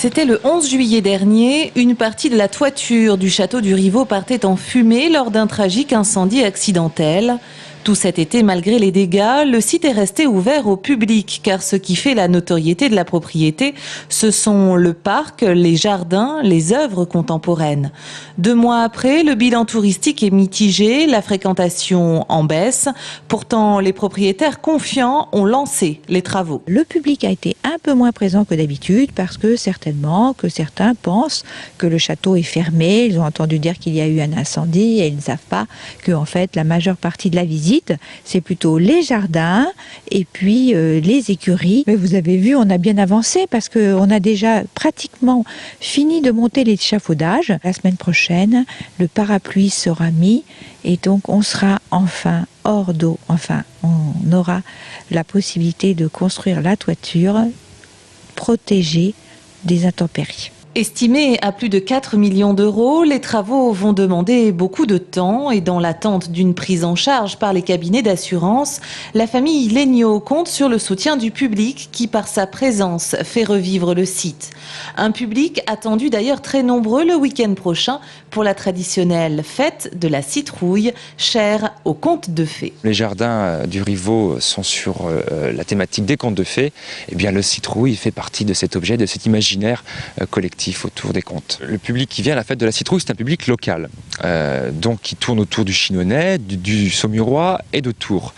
C'était le 11 juillet dernier. Une partie de la toiture du château du Rivaux partait en fumée lors d'un tragique incendie accidentel. Tout cet été, malgré les dégâts, le site est resté ouvert au public, car ce qui fait la notoriété de la propriété, ce sont le parc, les jardins, les œuvres contemporaines. 2 mois après, le bilan touristique est mitigé, la fréquentation en baisse. Pourtant, les propriétaires confiants ont lancé les travaux. Le public a été un peu moins présent que d'habitude parce que certainement que certains pensent que le château est fermé. Ils ont entendu dire qu'il y a eu un incendie et ils ne savent pas que en fait la majeure partie de la visite c'est plutôt les jardins et puis les écuries. Mais vous avez vu, on a bien avancé parce qu'on a déjà pratiquement fini de monter l'échafaudage. La semaine prochaine, le parapluie sera mis et donc on sera enfin hors d'eau. Enfin, on aura la possibilité de construire la toiture protégée des intempéries. Estimés à plus de 4 millions d'euros, les travaux vont demander beaucoup de temps et dans l'attente d'une prise en charge par les cabinets d'assurance, la famille Legnaud compte sur le soutien du public qui, par sa présence, fait revivre le site. Un public attendu d'ailleurs très nombreux le week-end prochain pour la traditionnelle fête de la citrouille, chère aux contes de fées. Les jardins du Rivaux sont sur la thématique des contes de fées. Eh bien, le citrouille fait partie de cet objet, de cet imaginaire collectif autour des contes. Le public qui vient à la fête de la citrouille, c'est un public local, donc qui tourne autour du Chinonnais, du Saumurois et de Tours.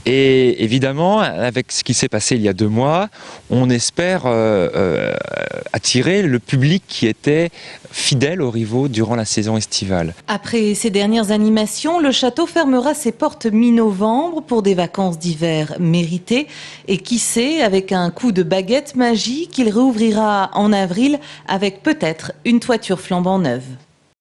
Et évidemment, avec ce qui s'est passé il y a 2 mois, on espère attirer le public qui était fidèle au Rivaux durant la saison estivale. Après ces dernières animations, le château fermera ses portes mi-novembre pour des vacances d'hiver méritées. Et qui sait, avec un coup de baguette magique, il réouvrira en avril avec peut-être une toiture flambant neuve.